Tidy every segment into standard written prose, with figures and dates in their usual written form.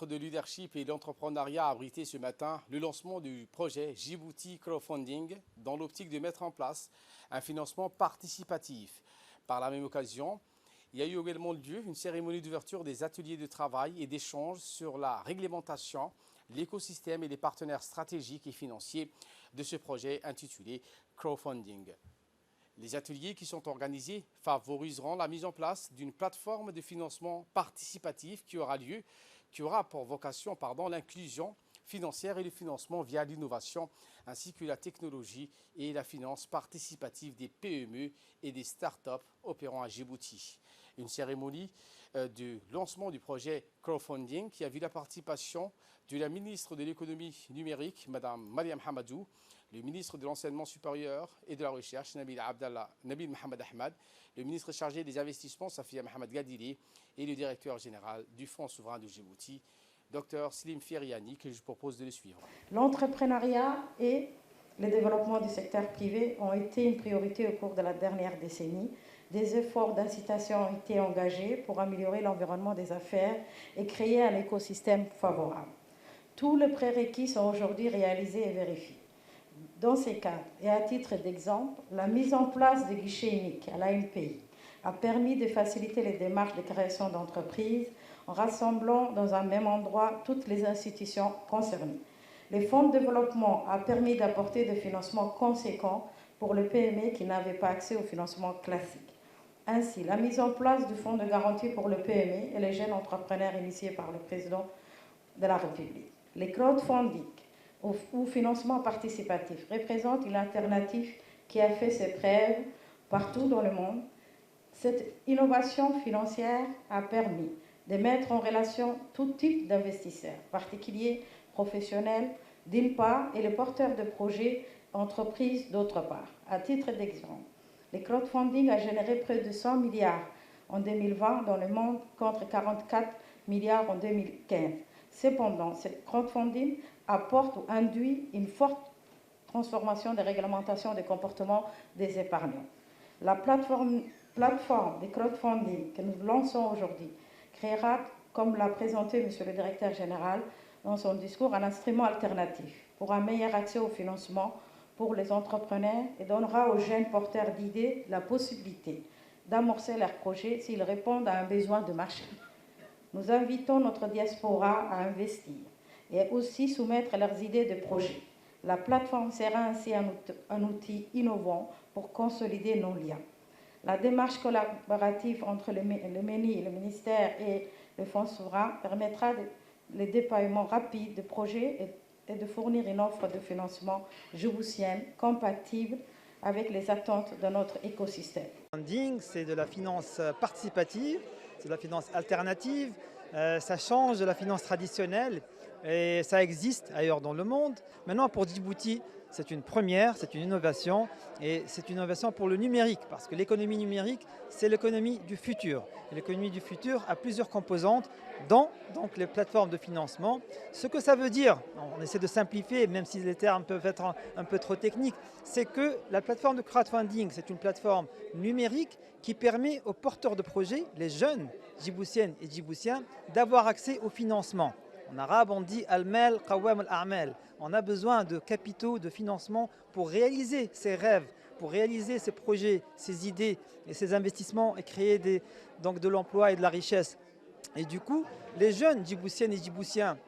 Centre de leadership et d'entrepreneuriat a abrité ce matin le lancement du projet Djibouti Crowdfunding dans l'optique de mettre en place un financement participatif. Par la même occasion, il y a eu également lieu une cérémonie d'ouverture des ateliers de travail et d'échange sur la réglementation, l'écosystème et les partenaires stratégiques et financiers de ce projet intitulé Crowdfunding. Les ateliers qui sont organisés favoriseront la mise en place d'une plateforme de financement participatif qui aura pour vocation l'inclusion financière et le financement via l'innovation, ainsi que la technologie et la finance participative des PME et des start-up opérant à Djibouti. Une cérémonie de lancement du projet crowdfunding qui a vu la participation de la ministre de l'économie numérique, Mme Mariam Hamadou, le ministre de l'enseignement supérieur et de la recherche, Nabil Mohamed Ahmad, le ministre chargé des investissements, Safia Mohamed Gadili, et le directeur général du Fonds souverain de Djibouti, Dr Slim Feriani, que je propose de le suivre. L'entrepreneuriat et le développement du secteur privé ont été une priorité au cours de la dernière décennie. Des efforts d'incitation ont été engagés pour améliorer l'environnement des affaires et créer un écosystème favorable. Tous les prérequis sont aujourd'hui réalisés et vérifiés. Dans ces cadres, et à titre d'exemple, la mise en place de guichets uniques à l'ANPI a permis de faciliter les démarches de création d'entreprises en rassemblant dans un même endroit toutes les institutions concernées. Les fonds de développement a permis d'apporter des financements conséquents pour les PME qui n'avaient pas accès au financement classique. Ainsi, la mise en place du fonds de garantie pour le PME et les jeunes entrepreneurs initiés par le président de la République. Les crowdfunding ou financement participatif représente une alternative qui a fait ses preuves partout dans le monde. Cette innovation financière a permis de mettre en relation tout type d'investisseurs, particuliers, professionnels, d'une part, et les porteurs de projets, entreprises, d'autre part. À titre d'exemple, le crowdfunding a généré près de 100 milliards en 2020 dans le monde contre 44 milliards en 2015. Cependant, ce crowdfunding apporte ou induit une forte transformation des réglementations des comportements des épargnants. La plateforme de crowdfunding que nous lançons aujourd'hui créera, comme l'a présenté M. le directeur général dans son discours, un instrument alternatif pour un meilleur accès au financement pour les entrepreneurs et donnera aux jeunes porteurs d'idées la possibilité d'amorcer leurs projets s'ils répondent à un besoin de marché. Nous invitons notre diaspora à investir et aussi soumettre leurs idées de projets. La plateforme sera ainsi un outil innovant pour consolider nos liens. La démarche collaborative entre le MENI, le ministère et le Fonds souverain permettra le déploiement rapide de projets et de fournir une offre de financement djiboutienne compatible avec les attentes de notre écosystème. C'est de la finance participative, c'est de la finance alternative, ça change de la finance traditionnelle et ça existe ailleurs dans le monde. Maintenant pour Djibouti, c'est une première, c'est une innovation et c'est une innovation pour le numérique parce que l'économie numérique, c'est l'économie du futur. L'économie du futur a plusieurs composantes dont donc les plateformes de financement. Ce que ça veut dire, on essaie de simplifier même si les termes peuvent être un peu trop techniques, c'est que la plateforme de crowdfunding, c'est une plateforme numérique qui permet aux porteurs de projets, les jeunes djiboutiennes et djiboutiens, d'avoir accès au financement. En arabe, on dit « al-mal qawwam al-a'mal ». On a besoin de capitaux, de financement pour réaliser ses rêves, pour réaliser ses projets, ses idées et ses investissements et créer donc de l'emploi et de la richesse. Et du coup, les jeunes djiboutiennes et djiboutiens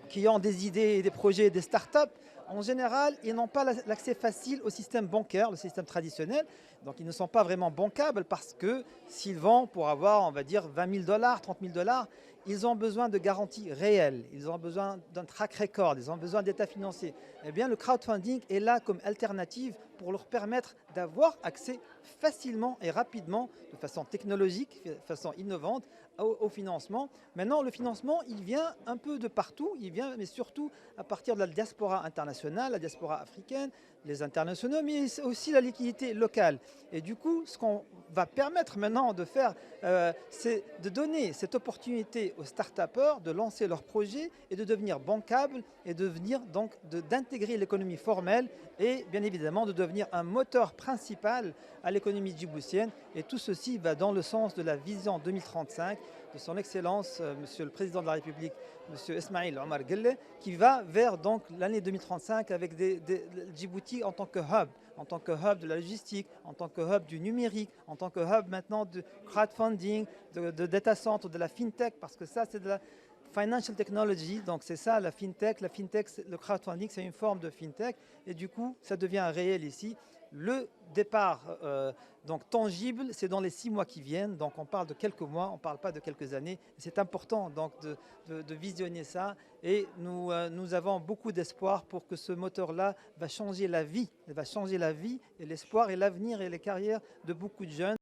qui ont des idées et des projets, des startups, en général, ils n'ont pas l'accès facile au système bancaire, le système traditionnel. Donc, ils ne sont pas vraiment bancables parce que s'ils vendent pour avoir, on va dire, 20 000 $, 30 000 $, ils ont besoin de garanties réelles, ils ont besoin d'un track record, ils ont besoin d'état financier. Eh bien, le crowdfunding est là comme alternative pour leur permettre d'avoir accès facilement et rapidement, de façon technologique, de façon innovante, au financement. Maintenant, le financement, il vient un peu de partout, il vient mais surtout à partir de la diaspora internationale, la diaspora africaine, les internationaux, mais aussi la liquidité locale. Et du coup, ce qu'on va permettre maintenant de faire, c'est de donner cette opportunité aux start-upers de lancer leurs projets et de devenir bancables et de venir donc d'intégrer l'économie formelle et bien évidemment de devenir un moteur principal à l'économie djiboutienne. Et tout ceci va dans le sens de la vision 2035 de son Excellence, Monsieur le Président de la République, Monsieur Ismaïl Omar Guelleh, qui va vers donc l'année 2035 avec Djibouti en tant que hub de la logistique, en tant que hub du numérique, en tant que hub maintenant de crowdfunding, de data center, de la fintech, parce que ça c'est de la financial technology, donc c'est ça la fintech. La fintech, le crowdfunding, c'est une forme de fintech, et du coup ça devient réel ici. Le départ donc tangible, c'est dans les 6 mois qui viennent, donc on parle de quelques mois, on ne parle pas de quelques années. C'est important donc de visionner ça, et nous avons beaucoup d'espoir pour que ce moteur-là va changer la vie, et l'espoir et l'avenir et les carrières de beaucoup de jeunes.